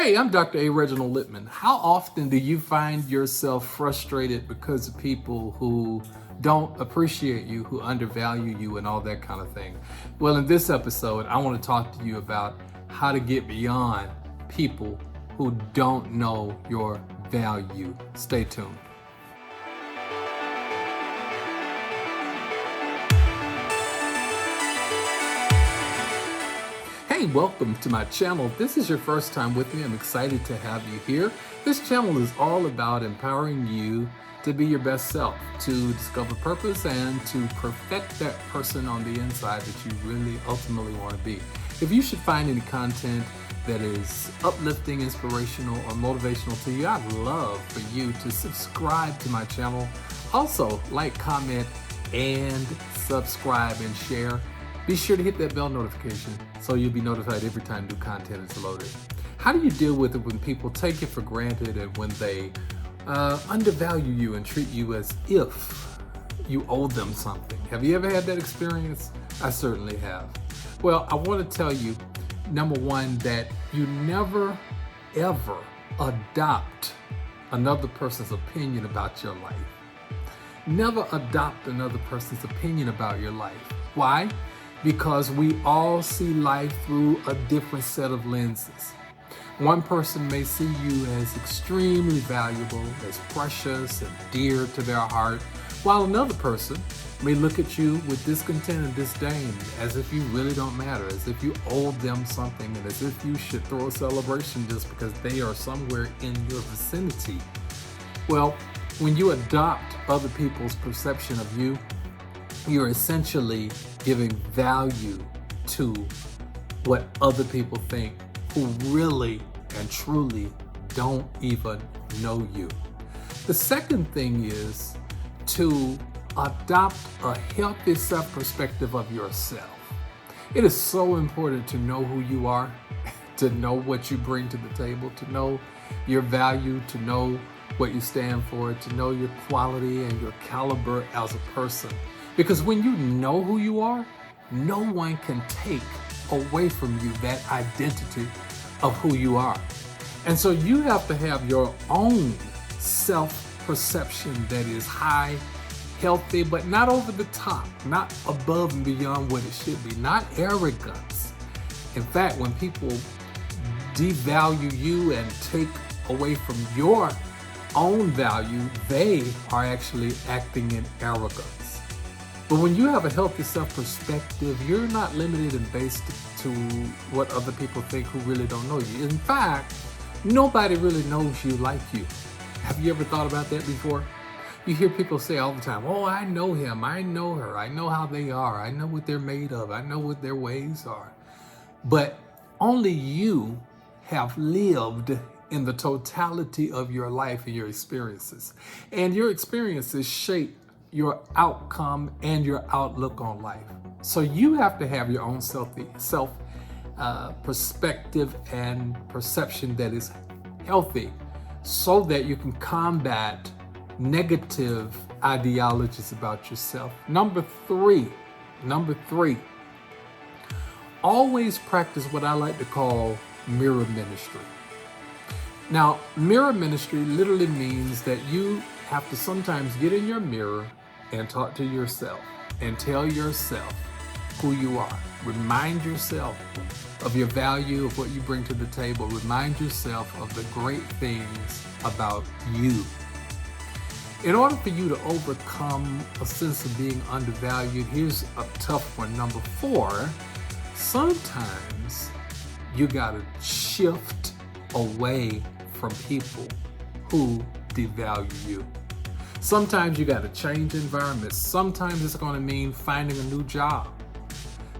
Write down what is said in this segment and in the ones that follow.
Hey, I'm Dr. A. Reginald Littman. How often do you find yourself frustrated because of people who don't appreciate you, who undervalue you, and all that kind of thing? Well, in this episode, I want to talk to you about how to get beyond people who don't know your value. Stay tuned. Hey, welcome to my channel. If this is your first time with me, I'm excited to have you here. This channel is all about empowering you to be your best self, to discover purpose, and to perfect that person on the inside that you really ultimately want to be. If you should find any content that is uplifting, inspirational, or motivational to you, I'd love for you to subscribe to my channel. Also, like, comment, and subscribe and share. Be sure to hit that bell notification so you'll be notified every time new content is loaded. How do you deal with it when people take it for granted and when they undervalue you and treat you as if you owe them something? Have you ever had that experience? I certainly have. Well, I want to tell you, number one, that you never, ever adopt another person's opinion about your life. Never adopt another person's opinion about your life. Why? Because we all see life through a different set of lenses. One person may see you as extremely valuable, as precious and dear to their heart, while another person may look at you with discontent and disdain, as if you really don't matter, as if you owe them something, and as if you should throw a celebration just because they are somewhere in your vicinity. Well, when you adopt other people's perception of you, you're essentially giving value to what other people think who really and truly don't even know you. The second thing is to adopt a healthy self-perspective of yourself. It is so important to know who you are, to know what you bring to the table, to know your value, to know what you stand for, to know your quality and your caliber as a person. Because when you know who you are, no one can take away from you that identity of who you are. And so you have to have your own self-perception that is high, healthy, but not over the top, not above and beyond what it should be, not arrogance. In fact, when people devalue you and take away from your own value, they are actually acting in arrogance. But when you have a healthy self-perspective, you're not limited and based to what other people think who really don't know you. In fact, nobody really knows you like you. Have you ever thought about that before? You hear people say all the time, oh, I know him, I know her, I know how they are, I know what they're made of, I know what their ways are. But only you have lived in the totality of your life and your experiences. And your experiences shape your outcome and your outlook on life. So you have to have your own self perspective and perception that is healthy so that you can combat negative ideologies about yourself. Number three, always practice what I like to call mirror ministry. Now, mirror ministry literally means that you have to sometimes get in your mirror and talk to yourself and tell yourself who you are. Remind yourself of your value, of what you bring to the table. Remind yourself of the great things about you. In order for you to overcome a sense of being undervalued, here's a tough one. Number 4, sometimes you gotta shift away from people who devalue you. Sometimes you got to change environments. Sometimes it's going to mean finding a new job.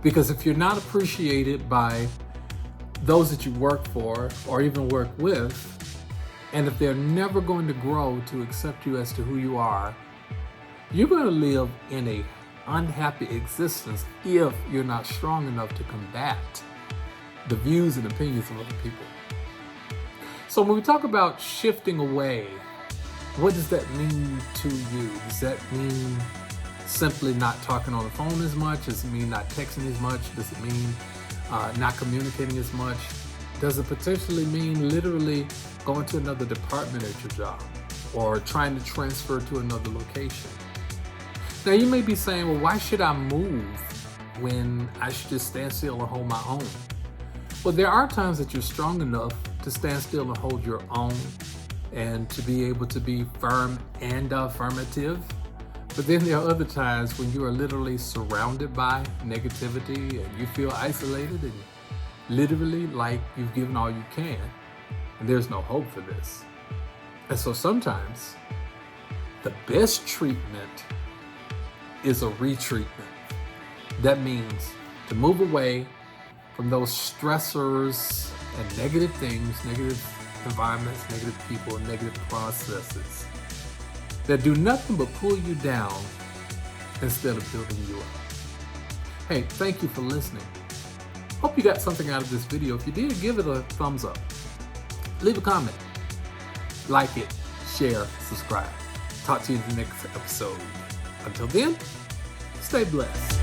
Because if you're not appreciated by those that you work for or even work with, and if they're never going to grow to accept you as to who you are, you're going to live in an unhappy existence if you're not strong enough to combat the views and opinions of other people. So when we talk about shifting away, what does that mean to you? Does that mean simply not talking on the phone as much? Does it mean not texting as much? Does it mean not communicating as much? Does it potentially mean literally going to another department at your job or trying to transfer to another location? Now, you may be saying, well, why should I move when I should just stand still and hold my own? Well, there are times that you're strong enough to stand still and hold your own and to be able to be firm and affirmative. But then there are other times when you are literally surrounded by negativity and you feel isolated and literally like you've given all you can and there's no hope for this. And so sometimes the best treatment is a retreatment. That means to move away from those stressors and negative things, negative environments, negative people, and negative processes that do nothing but pull you down instead of building you up. Hey, thank you for listening. Hope you got something out of this video. If you did, give it a thumbs up. Leave a comment. Like it, share, subscribe. Talk to you in the next episode. Until then, stay blessed.